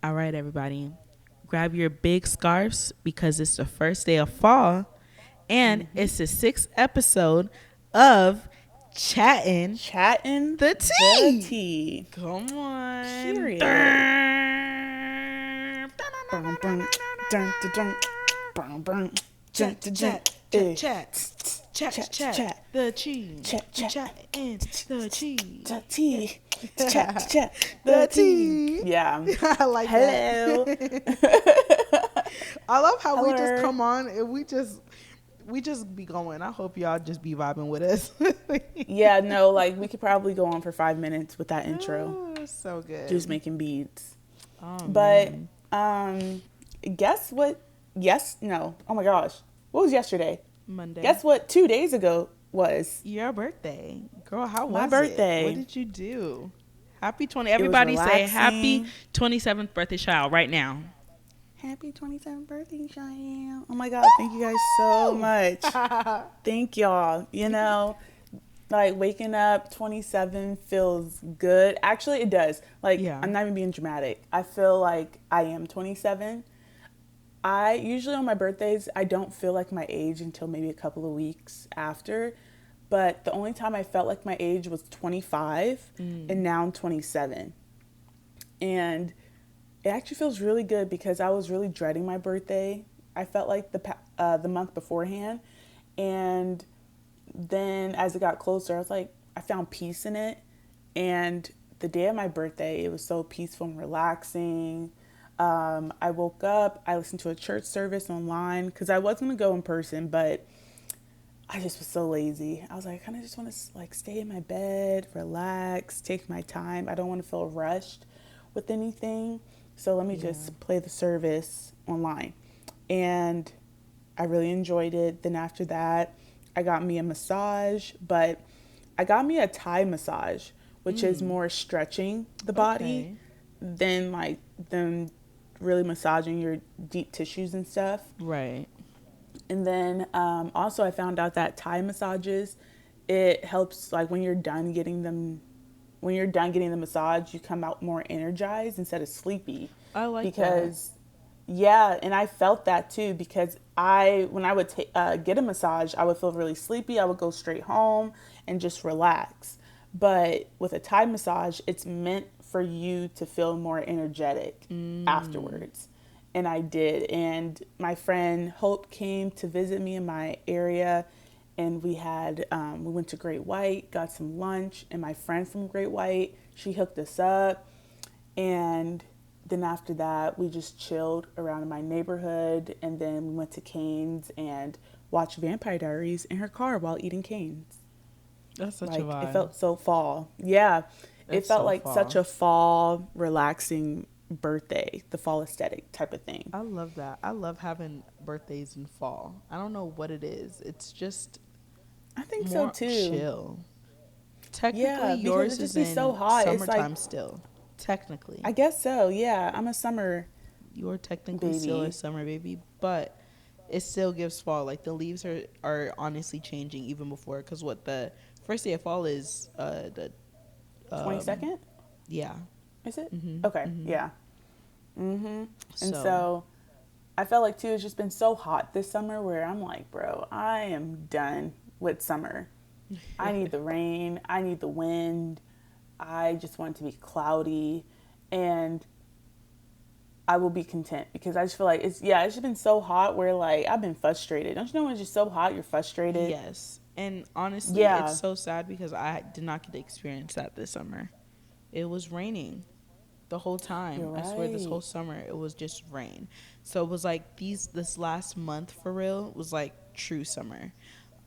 All right, everybody. Grab your big scarves because it's the first day of fall and Mm-hmm. it's the sixth episode of Chattin Chatting The the Tea. Tea. Come on. Period. Bum, bum, dun, dun, dun, bum, bum, dun, Chat, dun, dun, chat, chat, eh. chat, chat, Chat, chat. chat, The tea. chat, We chat, chatting the tea. the Yeah. tea. Chat, chat, The the tea. tea. Yeah. I like that. Hello. I love how we just Hello. come on and we just be going. I hope y'all just be vibing with us. Yeah, no, like we could probably go on for 5 minutes with that intro, Oh, so just good. making beats. Oh But man. guess what? Yes, no. Oh my gosh, what was yesterday? Monday. Guess what? 2 days ago was Your birthday. Girl, how my was it? What birthday. did you do? Happy 20. It was Everybody say happy relaxing. 27th birthday child right now. Happy 27th birthday, Cheyenne. Oh my God, thank you guys so much. Thank y'all. Like waking up 27 feels good. Actually, it does. Like, Yeah. I'm not even being dramatic. I feel like I am 27. I usually on my birthdays, I don't feel like my age until maybe a couple of weeks after. But the only time I felt like my age was 25, and now I'm 27. And it actually feels really good because I was really dreading my birthday. I felt like the month beforehand, and then as it got closer, I was like, I found peace in it. And the day of my birthday, it was so peaceful and relaxing. I woke up, I listened to a church service online because I was gonna go in person, but I just was so lazy. I was like, I kind of just want to like stay in my bed, relax, take my time. I don't want to feel rushed with anything. So let me Yeah. just play the service online. And I really enjoyed it. Then after that, I got me a massage, but I got me a Thai massage, which is more stretching the body Okay. than like them really massaging your deep tissues and stuff. Right. And then also I found out that Thai massages, it helps like when you're done getting the massage, you come out more energized instead of sleepy. I like that. Because yeah, and I felt that too because when I would get a massage, I would feel really sleepy. I would go straight home and just relax. But with a Thai massage, it's meant for you to feel more energetic afterwards. And I did. And my friend Hope came to visit me in my area, and we went to Great White, got some lunch, and my friend from Great White, she hooked us up. And then after that, we just chilled around in my neighborhood, and then we went to Cane's and watched Vampire Diaries in her car while eating Cane's. That's such a Like, it vibe. felt so fall. Yeah, it That's felt so like such fall. a fall, relaxing birthday, the fall aesthetic type of thing. I love that. I love having birthdays in fall. I don't know what it is. It's just I think so more too. chill. Technically, Yeah, because yours it just is be so in hot. It's like, summertime still. Technically, I guess so. Yeah, I'm a summer you're technically still a baby. summer baby, but it still gives fall. Like the leaves are honestly changing even before. Because what the first day of fall is, the 22nd, yeah. is it? Mhm. Okay, Mhm. yeah. And So so I felt like too, it's just been so hot this summer where I'm like, bro, I am done with summer. I need the rain. I need the wind. I just want it to be cloudy. And I will be content because I just feel like it's just been so hot where like I've been frustrated. Don't you know when it's just so hot, you're frustrated? yes, and honestly, it's Yeah, so sad because I did not get to experience that this summer. It was raining the whole time. you're I swear, this right. whole summer it was just rain. So it was like this last month for real was like true summer.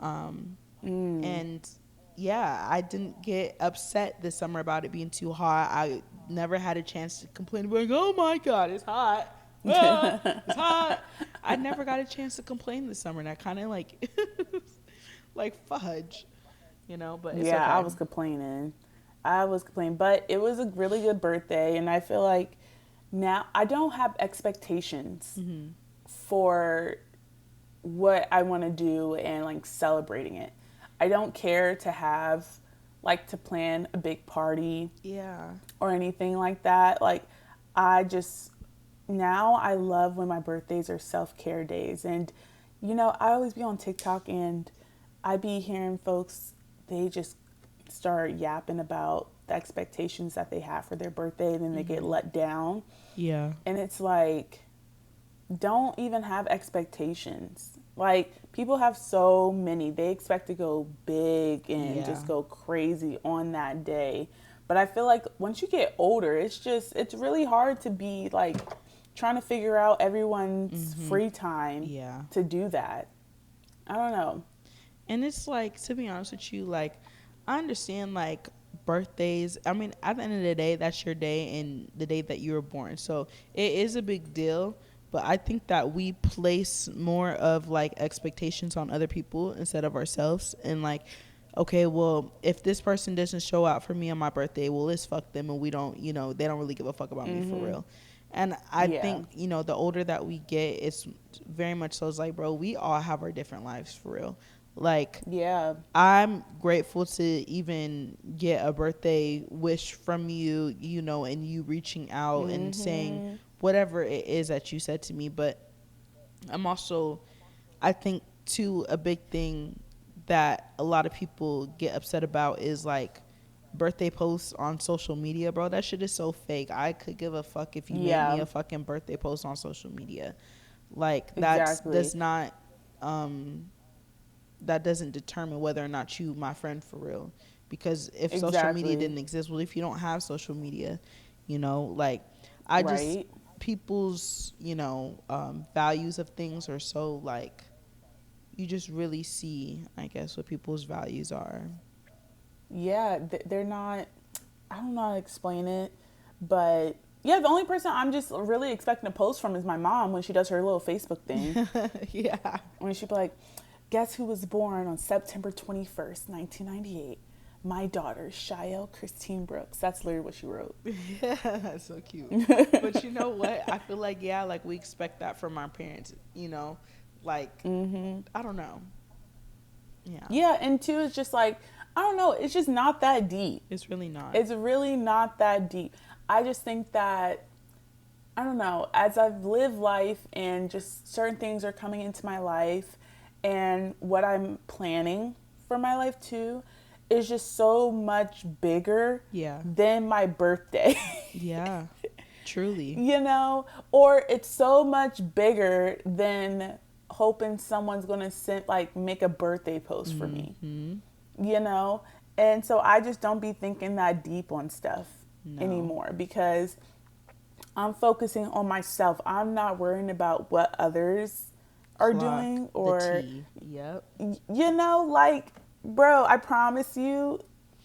Um, and yeah, I didn't get upset this summer about it being too hot. I never had a chance to complain like, "Oh my god, it's hot. Ah, it's hot." I never got a chance to complain this summer, and I kind of like like fudge, but it's Yeah, I okay. was complaining. I was complaining, but it was a really good birthday, and I feel like now I don't have expectations Mhm. for what I want to do and like celebrating it. I don't care to have like to plan a big party Yeah. or anything like that. Like I just now I love when my birthdays are self-care days. And I always be on TikTok and I be hearing folks, they just start yapping about the expectations that they have for their birthday, and then they get let down. Yeah. And it's like, don't even have expectations. Like, people have so many. They expect to go big and Yeah. just go crazy on that day. But I feel like once you get older, it's really hard to be like trying to figure out everyone's free time Yeah. to do that. I don't know. And it's like, to be honest with you, like, I understand, like, birthdays. I mean, at the end of the day, that's your day and the day that you were born. So it is a big deal. But I think that we place more of, like, expectations on other people instead of ourselves. And, like, okay, well, if this person doesn't show out for me on my birthday, well, let's fuck them. And we don't, they don't really give a fuck about me for real. And I Yeah. think, the older that we get, it's very much so, it's like, bro, we all have our different lives for real. Like, Yeah. I'm grateful to even get a birthday wish from you, and you reaching out and saying whatever it is that you said to me. But I'm also, I think, too, a big thing that a lot of people get upset about is like birthday posts on social media, bro. That shit is so fake. I could give a fuck if you made me Yeah. a fucking birthday post on social media. Like, Exactly. um that doesn't determine whether or not you my friend for real. Because if social media Exactly. didn't exist, well, if you don't have social media, like, I just, Right. people's, values of things are so, like, you just really see, I guess, what people's values are. Yeah, they're not. I don't know how to explain it, but yeah, the only person I'm just really expecting a post from is my mom when she does her little Facebook thing. Yeah. When she'd be like, "Guess who was born on September 21st, 1998? My daughter, Shael Christine Brooks." That's literally what she wrote. Yeah, that's so cute. But you know what? I feel like, yeah, like, we expect that from our parents, like, I don't know. Yeah. Yeah, and two, it's just like, I don't know, it's just not that deep. It's really not. It's really not that deep. I just think that, I don't know, as I've lived life and just certain things are coming into my life and what I'm planning for my life too is just so much bigger Yeah. than my birthday. Yeah. Truly. Or it's so much bigger than hoping someone's going to send like make a birthday post for me. You know? And so I just don't be thinking that deep on stuff No. anymore because I'm focusing on myself. I'm not worrying about what others are Clock doing the or, tea. Yep. like, bro, I promise you,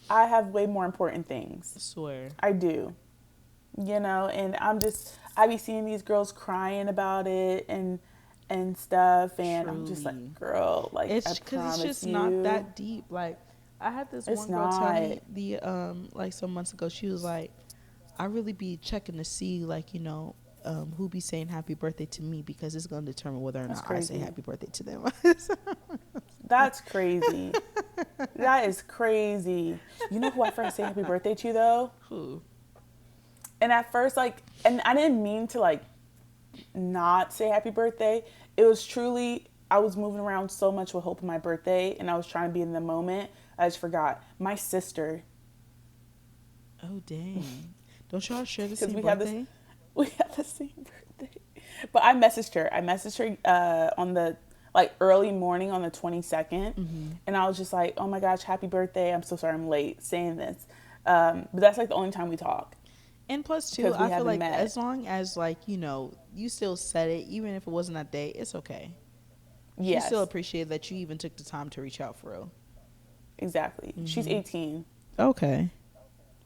I have way more important things. I swear. I do. And I be seeing these girls crying about it and stuff, and I'm just Truly. like, girl, like, I It's because it's promise just not you, that deep. Like, I had this it's one girl tell not. me like, some months ago. She was like, I really be checking to see, like, who be saying happy birthday to me, because it's gonna determine whether or That's not I say crazy. happy birthday to them. That's crazy. That is crazy. You know who I first say happy birthday to though? Who? And at first, like, and I didn't mean to like not say happy birthday. It was truly, I was moving around so much with hope of my birthday and I was trying to be in the moment. I just forgot. My sister, Oh, dang. Don't y'all share the because same we have this, birthday? we have the same birthday. But I messaged her. On the like early morning on the 22nd. And I was just like, oh my gosh, happy birthday. I'm so sorry I'm late saying this. But that's like the only time we talk And plus, too, because we I feel haven't like met. as long as, like, you still said it, even if it wasn't that day, it's okay. She still Yes, appreciated that you even took the time to reach out for real. exactly. She's 18. Okay.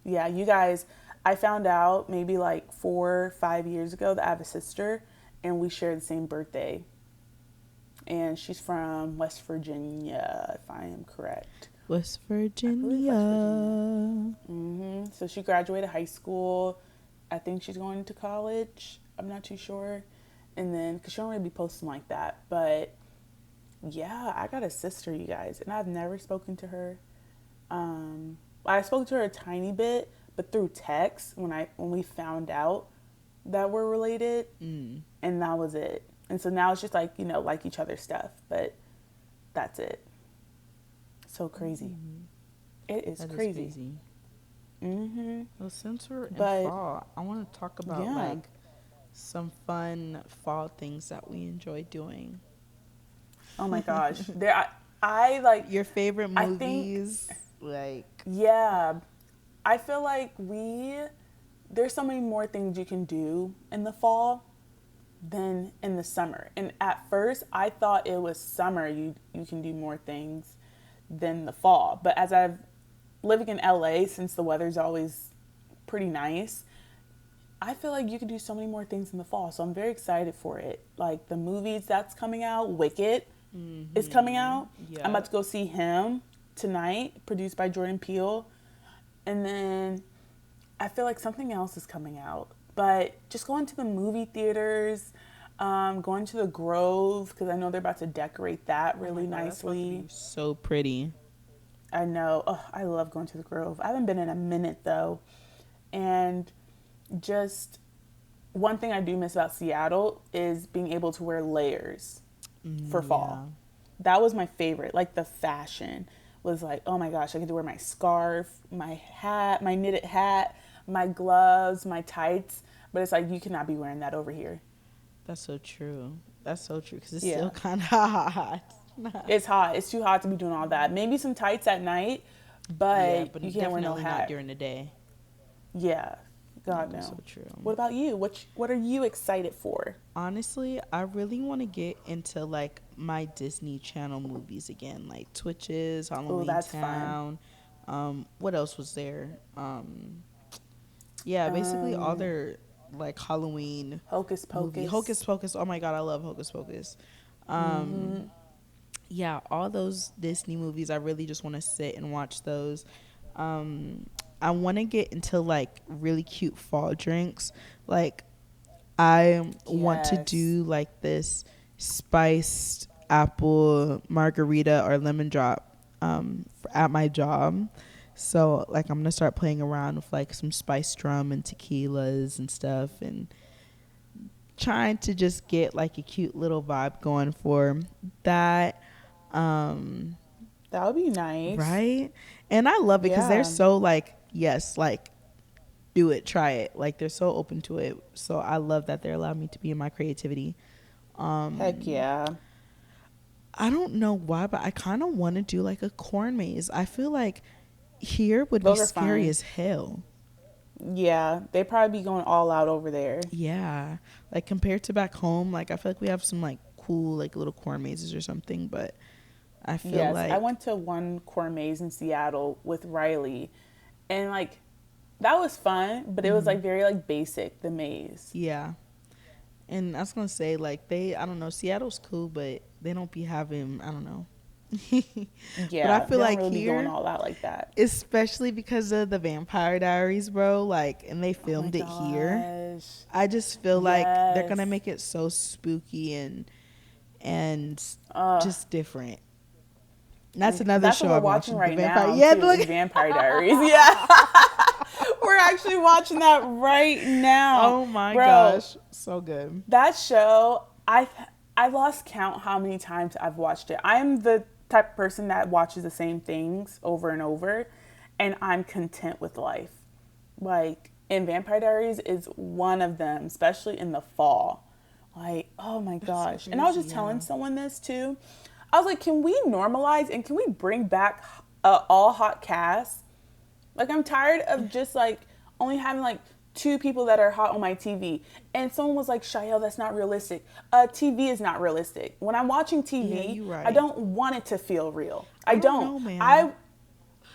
Yeah, you guys, I found out maybe like 4 or 5 years ago that I have a sister and we share the same birthday. And she's from West Virginia, if I am correct. West I believe West Virginia. Virginia. So she graduated high school. I think she's going to college. I'm not too sure. And then, because she don't really be posting like that. But yeah, I got a sister, you guys. And I've never spoken to her. I spoke to her a tiny bit, but through text when we found out that were related, Mm. and that was it. And so now it's just like, like each other's stuff, but that's it. So crazy. Mm-hmm. It is That is crazy. crazy. Mhm. Well, since we're in But fall, I want to talk about yeah. like some fun fall things that we enjoy doing. Oh my gosh. I like Your favorite I think movies, like. yeah, I feel like there's so many more things you can do in the fall than in the summer. And at first, I thought it was summer you can do more things than the fall. But as I've living in LA, since the weather's always pretty nice, I feel like you can do so many more things in the fall. So I'm very excited for it. Like the movies that's coming out, Wicked is coming Mm-hmm. out. I'm Yeah. about to go see him tonight, produced by Jordan Peele. And then I feel like something else is coming out. But just going to the movie theaters, going to the Grove, because I know they're about to decorate that Oh my really God, that's about to be nicely. so pretty. I know. Oh, I love going to the Grove. I haven't been in a minute though. And just one thing I do miss about Seattle is being able to wear layers for Yeah. fall. That was my favorite. Like the fashion was like, oh my gosh, I get to wear my scarf, my hat, my knitted hat, my gloves, my tights. But it's like, you cannot be wearing that over here. That's so true. That's so true because it's still Yeah. kind of hot. It's hot. It's too hot to be doing all that. Maybe some tights at night, Yeah, but you but can't wear no definitely not hat. during the day. Yeah. Yeah, God, that's so no. true. What about you? What are you excited for? Honestly, I really want to get into like my Disney Channel movies again, like Twitches, Oh, Halloween that's fun. Town. What else was there? Yeah, basically all Um, their like Halloween Hocus movie. Hocus Pocus. Pocus. Oh my God, I love Hocus Pocus. Um, Mm-hmm. yeah, all those Disney movies. I really just want to sit and watch those. Um, I want to get into like really cute fall drinks. Like I want to Yes. do like this spiced apple margarita or lemon drop at my job. So like I'm gonna start playing around with like some spiced rum and tequilas and stuff and trying to just get like a cute little vibe going for that. Um, That would be nice. right? And I love it because they're Yeah. so like, yes, like do it, try it. Like they're so open to it. So I love that they're allowing me to be in my creativity. Heck Um, yeah. I don't know why, but I kind of want to do like a corn maze. I feel like here would be Those are scary fun. as hell. Yeah. They probably be going all out over there. Yeah, like compared to back home, like I feel like we have some like cool like little corn mazes or something, but I feel Yes. I like went to one corn maze in Seattle with Riley, and like that was fun, but it was hmm like very like basic, the maze. yeah. And I was gonna say like I don't know, Seattle's cool, but they don't be having, I don't know. But I Yeah. feel They don't like really be going here, all out like that. especially because of the Vampire Diaries, bro, like, and they Oh my filmed it here. gosh. I just feel like they're Yes. gonna make it so spooky and Uh, just different. And that's another that's what show we're I'm watching watching, The right Vampire. now Yeah, too. look. Is Vampire Diaries. Yeah. We're actually watching that right now. Oh my Bro, gosh, so good. that show, I lost count how many times I've watched it. I'm the type of person that watches the same things over and over, and I'm content with life. Like, and Vampire Diaries is one of them, especially in the fall. Like, oh my That's so gosh. And I was crazy. just telling Yeah. someone this too. I was like, can we normalize and can we bring back a all hot cast? Like, I'm tired of just like only having like two people that are hot on my TV. And someone was like, Shael, that's not realistic. TV is not realistic. When I'm watching Yeah, TV, you I right. don't want it to feel real. I I don't don't. know, man.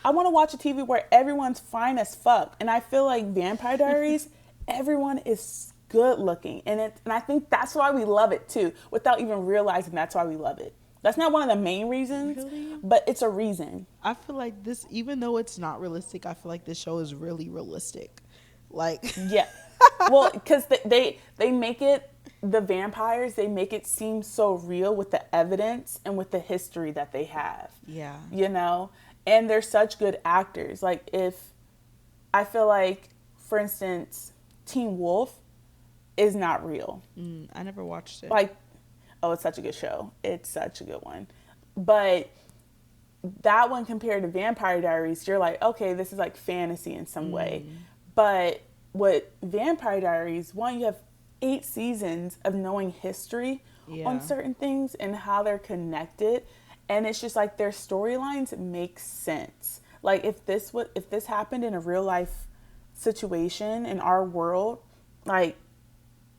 I want to watch a TV where everyone's fine as fuck. And I feel like Vampire Diaries, everyone is good looking. And I think that's why we love it too, without even realizing that's why we love it. That's not one of the main reasons, Really? but it's a reason. I feel like this, even though it's not realistic, I feel like this show is really realistic. Like, Yeah. Well, because they make it, the vampires, they make it seem so real with the evidence and with the history that they have, yeah. you know? And they're such good actors. Like, if I feel like, for instance, Teen Wolf, is not real. I never watched it. Like, oh, it's such a good show. It's such a good one. But that one compared to Vampire Diaries, you're like, okay, this is like fantasy in some way. But what Vampire Diaries, one, you have 8 seasons of knowing history on Yeah. certain things and how they're connected, and it's just like their storylines make sense. Like if this happened in a real life situation in our world, like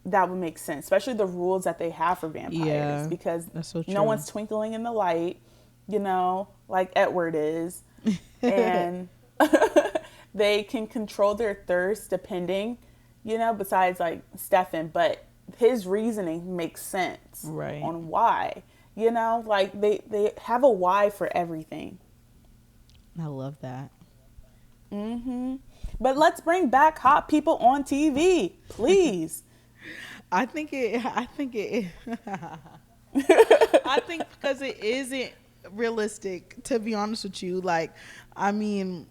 that would make sense, especially the rules that they have for vampires Yeah. because That's so no true. one's twinkling in the light, like Edward is. And they can control their thirst depending, besides like Stefan, but his reasoning makes sense Right. on why, like they have a why for everything. I love that. But let's bring back hot people on TV, please. I think it I think because it isn't realistic, to be honest with you. Like, I mean,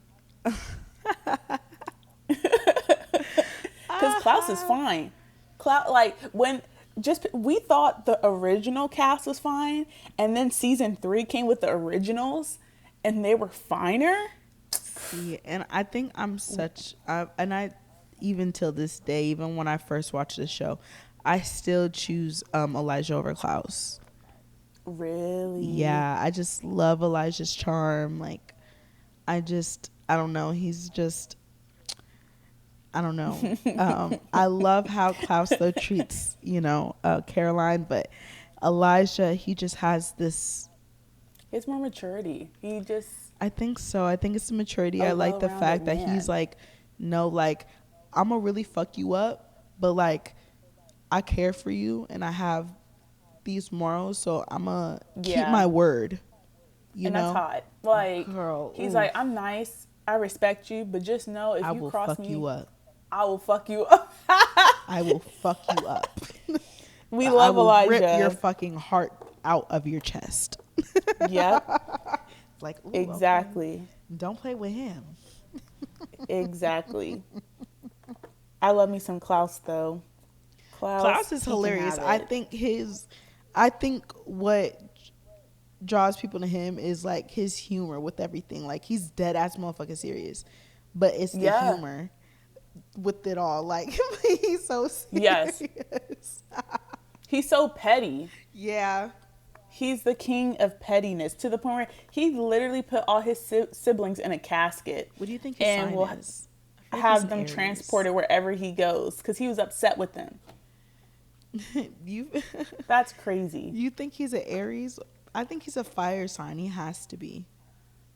Because Klaus is fine. Klaus, like when just we thought the original cast was fine, and then season 3 came with the originals, and they were finer. see, and I think and I, even till this day, even when I first watched the show, I still choose Elijah over Klaus. Really? Yeah, I just love Elijah's charm. Like, I don't know. He's just, I don't know. I love how Klaus though treats, Caroline, but Elijah, he just has this. It's more maturity. He just I think so. I think it's the maturity. a I like the well-rounded fact that he's man. like, no, like, I'm gonna really fuck you up, but like, I care for you and I have these morals, so I'm gonna keep Yeah, my word. You and that's know, hot. Like girl, he's like, oof, I'm nice. I respect you, but just know if I you will cross fuck me, you up. I will fuck you up. I will fuck you up. We I love will rip your Elijah. fucking heart out of your chest. Yep, Like, ooh, okay. exactly. Don't play with him. Exactly. I love me some Klaus though. Klaus Klaus, is he can hilarious. have it. I think what draws people to him is like his humor with everything. Like, he's dead ass motherfucking serious, but it's the Yeah. humor with it all. Like, he's so Yes. serious. He's so petty. Yeah. He's the king of pettiness to the point where he literally put all his siblings in a casket What do you think his and sign will is? I feel like he's have an them Aries. transported wherever he goes because he was upset with them. you That's crazy. you think he's an Aries? I think he's a fire sign. He has to be.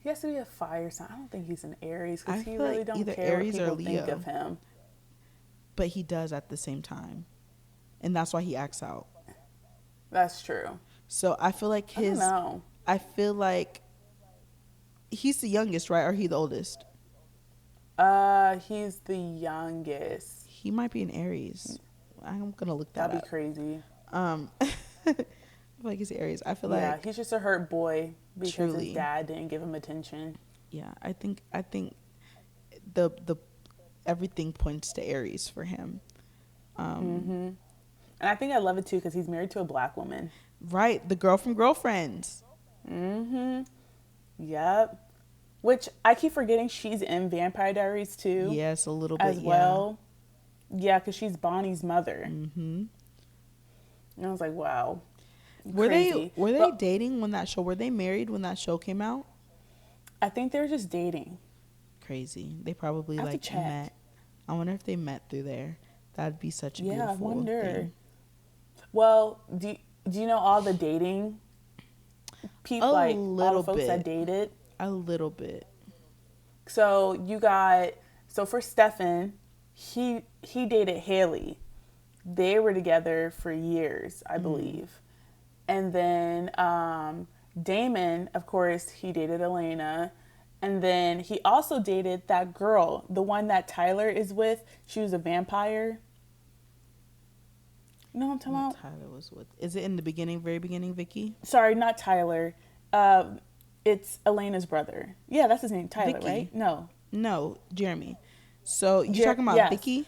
He has to be a fire sign. I don't think he's an Aries I because he feel really like don't either care what Aries or people think Leo, of him. but he does at the same time, and that's why he acts out. That's true. So I feel like I don't know. I feel like he's the youngest, right? Or he the oldest? He's the youngest. He might be an Aries. I'm gonna look that That'd be up. crazy. I feel like he's Aries. I feel Yeah, like he's just a hurt boy because his truly, dad didn't give him attention. yeah. I think the everything points to Aries for him. And I think I love it too because he's married to a black woman. Right, the girl from Girlfriends. Yep. Which I keep forgetting she's in Vampire Diaries too, Yes, a little bit. as Yeah. well. Yeah, because she's Bonnie's mother. And I was like, wow, Were crazy. they But dating when that show? Were they married when that show came out? I think they're just dating. Crazy. They probably I have to like check. met. I wonder if they met through there. That'd be such a Yeah, I beautiful wonder. thing. Well, do you know all the dating people, A like all little the folks that bit. dated? A little bit. So for Stefan, he dated Haley. They were together for years, I believe. And then Damon, of course, he dated Elena. And then he also dated that girl, the one that Tyler is with. She was a vampire. You know what I'm talking What about? Tyler was with? Is it in the beginning, very beginning, Vicky? Sorry, not Tyler. It's Elena's brother. Yeah, that's his name, Tyler, Vicky. right? No, No, Jeremy. So you're talking about yes, Vicky?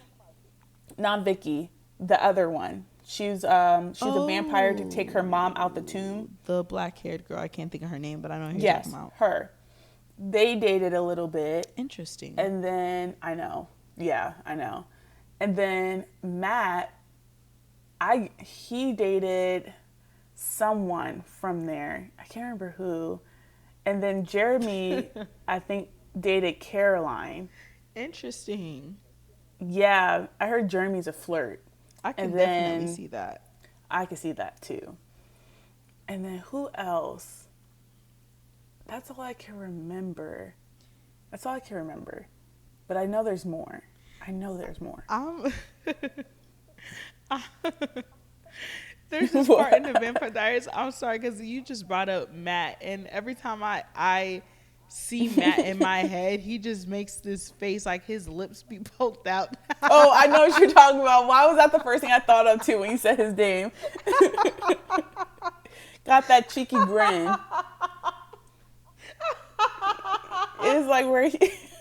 not Vicky. the other one. She's a vampire to take her mom out the tomb. Oh, the black haired girl. I can't think of her name, but I know who you're talking Yes, about. her. They dated a little bit. Interesting. And then I know. Yeah, I know. And then Matt, he dated someone from there. I can't remember who. And then Jeremy, I think, dated Caroline. Interesting. Yeah, I heard Jeremy's a flirt. I can And definitely then see that. I could see that too. And then who else? That's all I can remember. That's all I can remember. But I know there's more. I know there's more. There's this part in the Vampire Diaries. I'm sorry, because you just brought up Matt, and every time I see Matt in my head, he just makes this face like his lips be poked out. Oh, I know what you're talking about. Why was that the first thing I thought of too when you said his name? Got that cheeky grin. It's like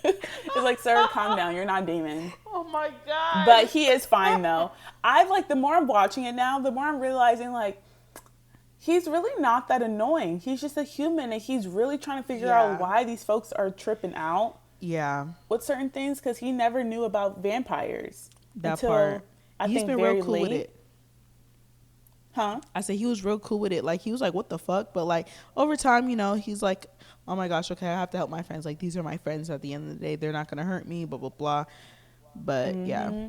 it's like, sir, calm down. You're not Damon. Oh my god! But he is fine though. The more I'm watching it now, the more I'm realizing like he's really not that annoying. He's just a human, and he's really trying to figure out why these folks are tripping out. Yeah. With certain things, because he never knew about vampires. That until, part. He's been very real cool late. with it. Huh? I said he was real cool with it. Like, he was like, what the fuck? But, like, over time, he's like, oh, my gosh, okay, I have to help my friends. Like, these are my friends at the end of the day. They're not going to hurt me, blah, blah, blah. But, yeah.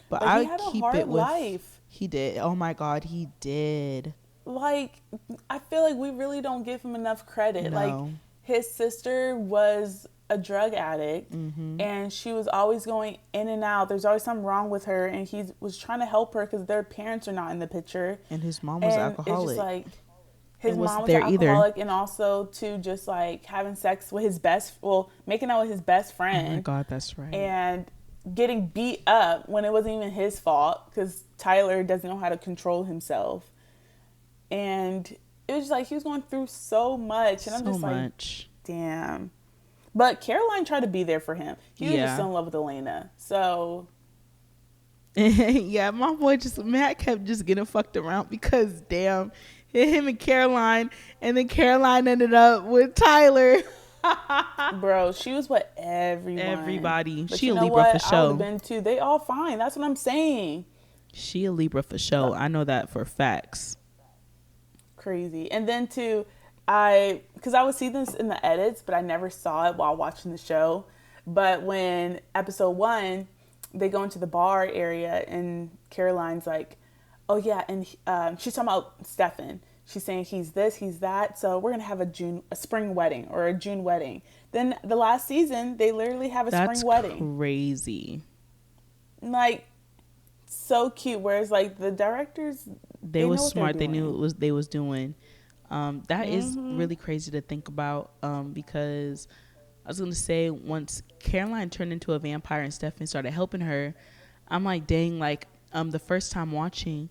But I he had keep a hard it with... life. He did. Oh, my God, he did. Like, I feel like we really don't give him enough credit. No. Like, his sister was a drug addict, and she was always going in and out. There's always something wrong with her, and he was trying to help her because their parents are not in the picture. And his mom was alcoholic. It's just like his mom was there alcoholic, either. and also to just like having sex with making out with his best friend. Oh my God, that's right. And getting beat up when it wasn't even his fault because Tyler doesn't know how to control himself. And it was just like he was going through so much, and I'm just like, damn. But Caroline tried to be there for him. He was just so in love with Elena. So yeah, my boy Matt kept just getting fucked around because damn, him and Caroline, and then Caroline ended up with Tyler. Bro, she was what everybody. But she you a know Libra what? for show. I would have been too. They all fine. That's what I'm saying. She a Libra for show. I know that for facts. Crazy. And then because I would see this in the edits, but I never saw it while watching the show. But when episode 1, they go into the bar area, and Caroline's like, oh yeah, and she's talking about Stefan. She's saying he's this, he's that, so we're gonna have a spring wedding or a June wedding. Then the last season, they literally have a spring wedding. That's crazy. Like, so cute. Whereas like the directors, they was smart. They knew what they was doing. That is really crazy to think about, because I was going to say, once Caroline turned into a vampire and Stefan started helping her, I'm like, dang, like, the first time watching,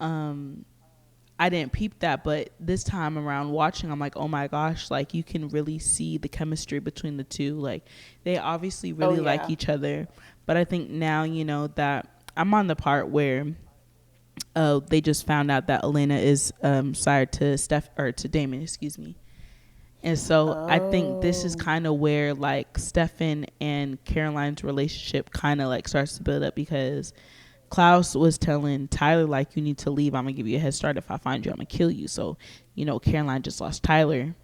I didn't peep that, but this time around watching, I'm like, oh my gosh, like, you can really see the chemistry between the two. Like, they obviously really like each other, but I think now, that I'm on the part where they just found out that Elena is sired to Damon, excuse me. And so I think this is kind of where like Stefan and Caroline's relationship kind of like starts to build up, because Klaus was telling Tyler, like, you need to leave. I'm gonna give you a head start. If I find you, I'm gonna kill you. So, Caroline just lost Tyler.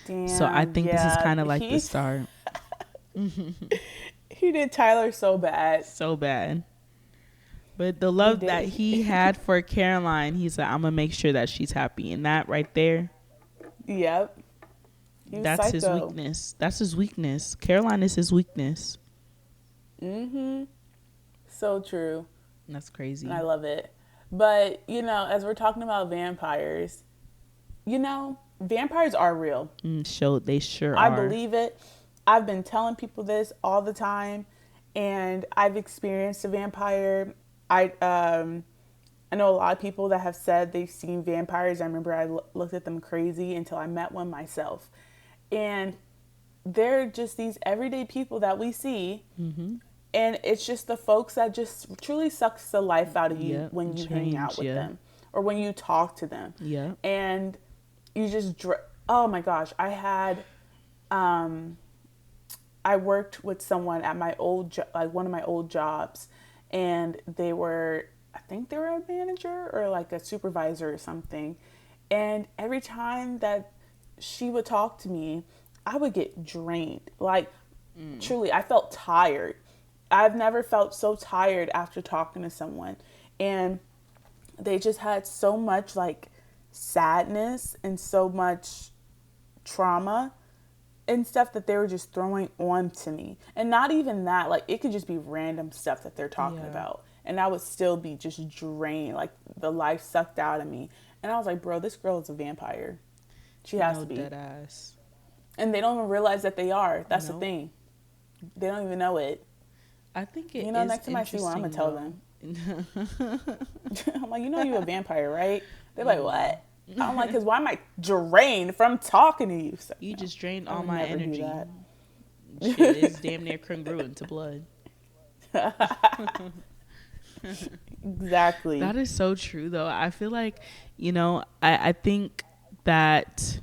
Damn, so I think this is kind of like the start. He did Tyler so bad. So bad. But the love that he had for Caroline, he's like, I'm going to make sure that she's happy. And that right there. Yep. That's his weakness. That's his weakness. Caroline is his weakness. So true. That's crazy. And I love it. But, as we're talking about vampires, vampires are real. They sure I are. believe it. I've been telling people this all the time. And I've experienced a vampire. I know a lot of people that have said they've seen vampires. I remember I looked at them crazy until I met one myself. And they're just these everyday people that we see. And it's just the folks that just truly sucks the life out of you Yep. when you hang out Drains with you. them or when you talk to them. Yep. And you just, oh my gosh, um, I worked with someone at my like one of my old jobs, and I think they were a manager or like a supervisor or something. And every time that she would talk to me, I would get drained. Like, truly, I felt tired. I've never felt so tired after talking to someone. And they just had so much like sadness and so much trauma and stuff that they were just throwing on to me. And not even that, like it could just be random stuff that they're talking Yeah. about. And I would still be just drained, like the life sucked out of me. And I was like, bro, this girl is a vampire. She has No, to be. dead ass. And they don't even realize that they are. That's the Nope. thing. They don't even know it. I think it You know, is next time I see one, I'm going to tell them. interesting I'm like, you know you're a vampire, right? They're like, though. what? I'm like, because why am I drained from talking to you? So, You no, just drained I all would my never do energy. that. Shit, it's damn near congruent to blood. Exactly. That is so true, though. I feel like, I think that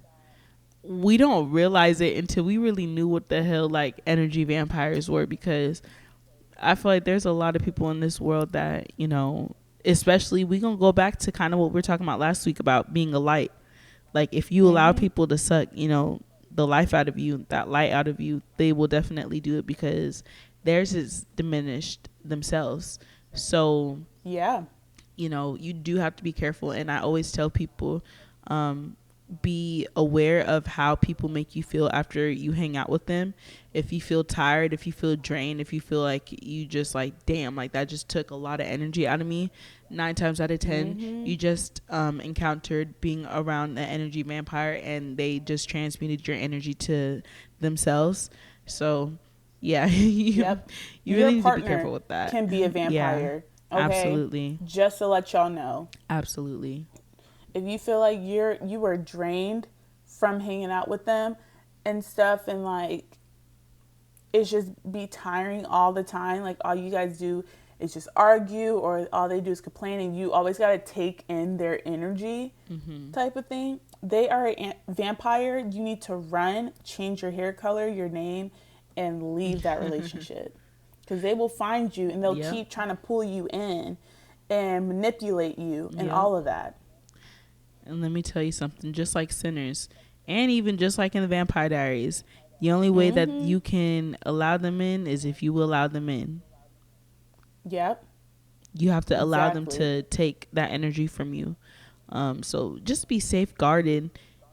we don't realize it until we really knew what the hell like energy vampires were, because I feel like there's a lot of people in this world that, especially we gonna go back to kind of what we were talking about last week about being a light. Like if you allow Mm-hmm. people to suck, the life out of you, that light out of you, they will definitely do it because theirs is diminished themselves. So Yeah. you do have to be careful. And I always tell people, be aware of how people make you feel after you hang out with them. If you feel tired, if you feel drained, if you feel like you just like, damn, like that just took a lot of energy out of me, 9 times out of 10 Mm-hmm. you just encountered being around an energy vampire, and they just transmuted your energy to themselves. So yeah, you Yep. you Your really need to be partner careful with that. can be a Yeah, vampire. Okay. absolutely. Just to let y'all know. Absolutely. If you feel like you were drained from hanging out with them and stuff, and like it's just be tiring all the time, like all you guys do is just argue or all they do is complain, and you always got to take in their energy, type of thing, they are a vampire. You need to run, change your hair color, your name, and leave that relationship, because they will find you and they'll Yep. keep trying to pull you in and manipulate you and Yep. all of that. And let me tell you something, just like sinners, and even just like in the Vampire Diaries, the only way that Mm-hmm. you can allow them in is if you allow them in. Yep. You have to allow them Exactly. to take that energy from you. So just be safeguarded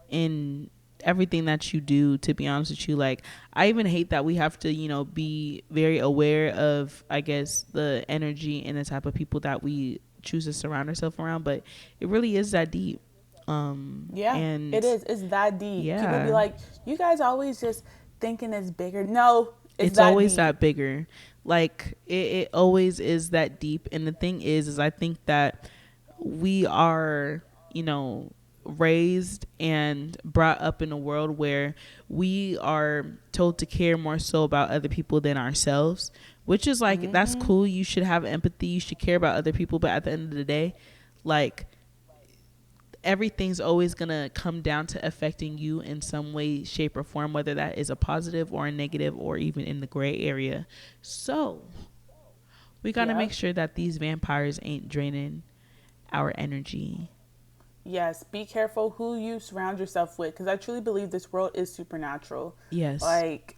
in everything that you do, to be honest with you. Like, I even hate that we have to, be very aware of, I guess, the energy and the type of people that we choose to surround ourselves around, but it really is that deep. Yeah, it And is. It's that deep. People be yeah, like, you guys always just thinking it's bigger. No, it's it's that always deep. that bigger. Like it always is that deep. And the thing is I think that we are, raised and brought up in a world where we are told to care more so about other people than ourselves, which is like, that's Mm-hmm. cool. You should have empathy. You should care about other people. But at the end of the day, like, everything's always going to come down to affecting you in some way, shape, or form, whether that is a positive or a negative or even in the gray area. So we got to make Yep. sure that these vampires ain't draining our energy. Yes, be careful who you surround yourself with, because I truly believe this world is supernatural. Yes. Like,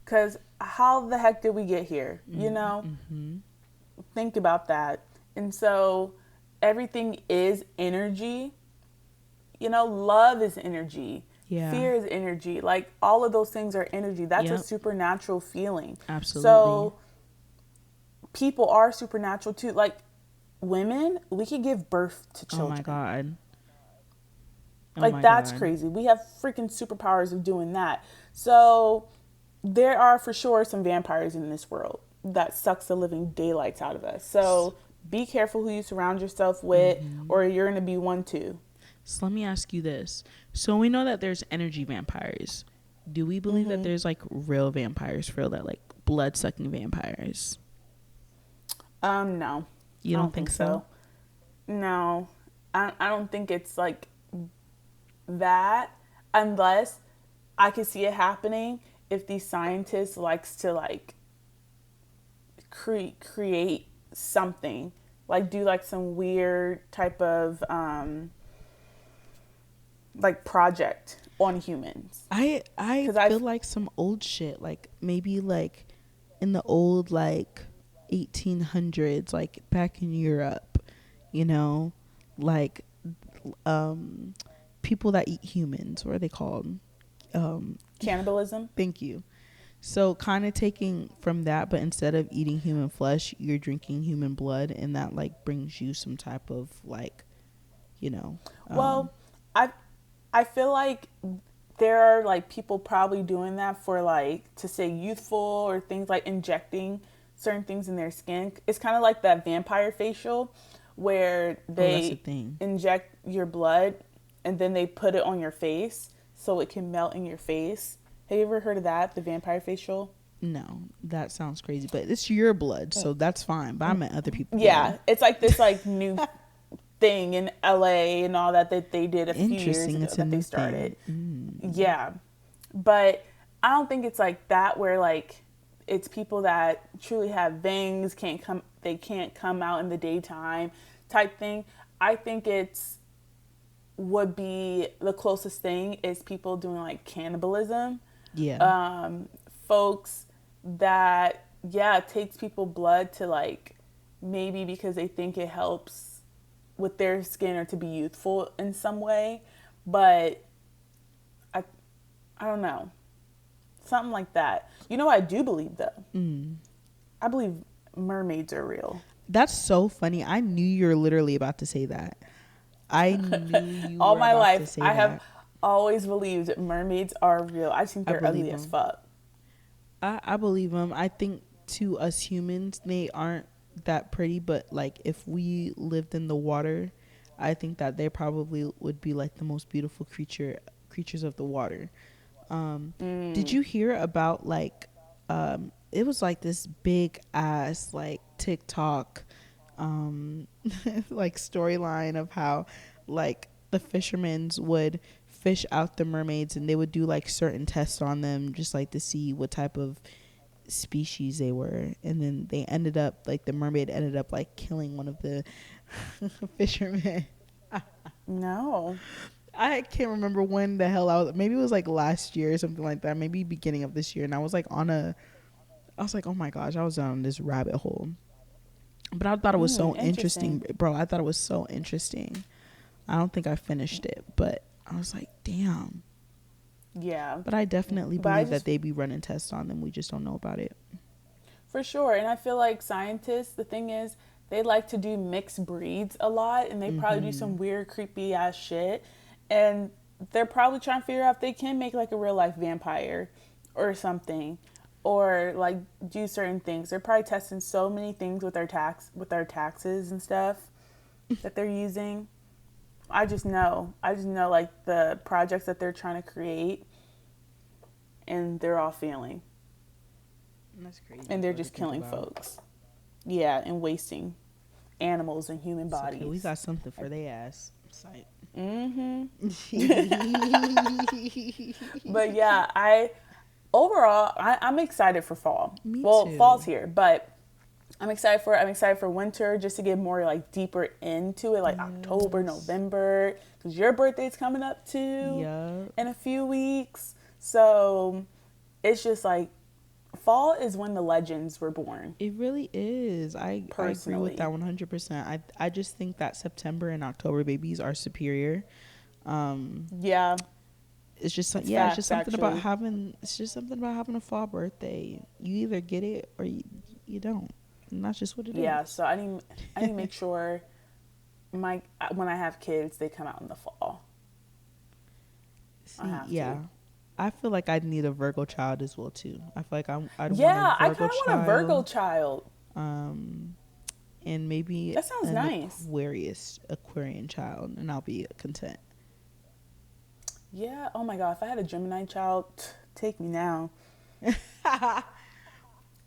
because how the heck did we get here? You know? Mm-hmm. Think about that. And so everything is energy. You know, love is energy. Yeah. Fear is energy. Like, all of those things are energy. That's a Yep. supernatural feeling. Absolutely. So people are supernatural too. Like, women, we can give birth to Oh my children. God. Oh Like, my that's God. crazy. We have freaking superpowers of doing that. So there are for sure some vampires in this world that sucks the living daylights out of us. So be careful who you surround yourself with, or you're going to be one too. So let me ask you this. So we know that there's energy vampires. Do we believe that there's like real vampires, for real, that like blood sucking vampires? No, You I don't don't think think so? so. No, I don't think it's like that unless I could see it happening if these scientists likes to like create something, like do like some weird type of like project on humans. I Because feel I've like some old shit, like maybe like in the old like 1800s, like back in Europe, you know, like um people that eat humans, what are they called? Um cannibalism. thank you. So kind of taking from that, but instead of eating human flesh, you're drinking human blood, and that like brings you some type of like, you know, Well, I I feel like there are like people probably doing that for like to stay youthful or things like injecting certain things in their skin. It's kind of like that vampire facial where oh, that's a they thing. inject your blood and then they put it on your face so it can melt in your face. Have you ever heard of that? The vampire facial? No, that sounds crazy, but it's your blood, so that's fine. But I meant other people's blood. Yeah, it's like this like new thing in LA and all that that they did a few years Interesting. ago It's a that they new started. thing. Mm. Yeah. But I don't think it's like that where like it's people that truly have veins they can't come out in the daytime type thing. I think it's would be the closest thing is people doing like cannibalism. Yeah. Um, folks that yeah, it takes people blood to like maybe because they think it helps with their skin or to be youthful in some way. But I I don't know. Something like that. You know what I do believe though? Mm. I believe mermaids are real. That's so funny. I knew you were literally about to say that. I knew you All were my about to life, say I have that. always believed mermaids are real. I think I they're believe ugly as them. fuck. I believe them. I think to us humans, they aren't that pretty, but like if we lived in the water, I think that they probably would be like the most beautiful creatures of the water. Did you hear about like it was like this big ass like TikTok um like storyline of how like the fishermen's would fish out the mermaids, and they would do like certain tests on them just like to see what type of species they were, and then they ended up like the mermaid ended up like killing one of the fishermen. No. I can't remember when the hell I was. Maybe it was like last year or something like that. Maybe beginning of this year. And I was like I was like, oh my gosh, I was on this rabbit hole. But I thought it was so Interesting. interesting, bro. I thought it was so interesting. I don't think I finished it, but I was like, damn. Yeah. But I definitely But I believe that just they be running tests on them. We just don't know about it. for sure. And I feel like scientists, the thing is, they like to do mixed breeds a lot and they probably do Mm-hmm. some weird, creepy ass shit. And they're probably trying to figure out if they can make like a real life vampire or something. Or like do certain things. They're probably testing so many things with their taxes and stuff that they're using. I just know. I just know like the projects that they're trying to create and they're all failing. That's crazy, And they're bro, to just think killing about. folks. Yeah, and wasting animals and human It's okay. We bodies. got something for they ass. Sight. Mm-hmm. But yeah, I'm excited for fall. Me Well, fall's too. here, but I'm excited for winter just to get more like deeper into it, like October, Yes. November, because your birthday's coming up too Yup. in a few weeks. So it's just like fall is when the legends were born. It really is. I agree with that Personally, 100%. I just think that September and October babies are superior. Um, yeah, it's just it's yeah, it's just facts something about actually. having a fall birthday. You either get it or you don't. And that's just what it Yeah, is. so I need to make sure my when I have kids, they come out in the fall. I See, have to. yeah. I feel like I need a Virgo child as well too. I feel like I'd want a Yeah, I Virgo kind of want a Virgo child, child. um, and maybe That sounds an nice. Aquarian child, and I'll be content. Yeah. Oh my God, if I had a Gemini child, take me now.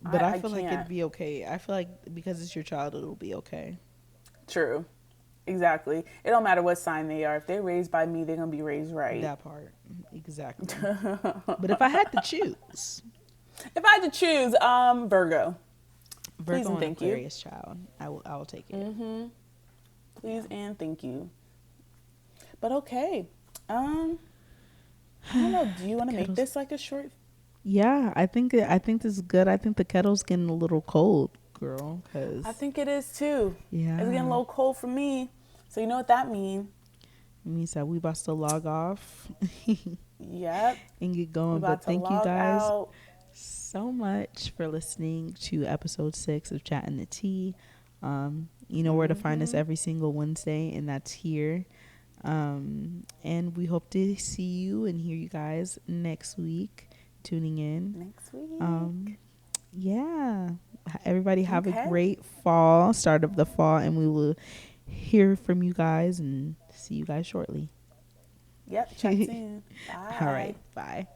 But I I feel like it'd can't. be okay. I feel like because it's your child, it'll be okay. True. Exactly. It don't matter what sign they are. If they're raised by me, they're gonna be raised right. That part. Exactly. But if I had to choose, If I had to choose, Virgo. Please Virgo and and thank you. Aquarius child, I will take it. Please Yeah. and thank you. But okay. Um, I don't know. Do you The want to make kettle's. this like a short? Yeah, I think this is good. I think the kettle's getting a little cold, girl. I Cause think it is too. It's getting a yeah, little cold for me. So you know what that means. it means that we about to log off Yep. and get We going. about But to thank you log guys out. so much for listening to episode 6 of Chattin the Tea. You know where to find us every single Wednesday, and that's here. And we hope to see you and hear you guys next week tuning in. Next week. Um, yeah. Everybody have a Okay. great fall, start of the fall, and we will hear from you guys and see you guys shortly. Yep. Chat soon. All right. Bye. Bye.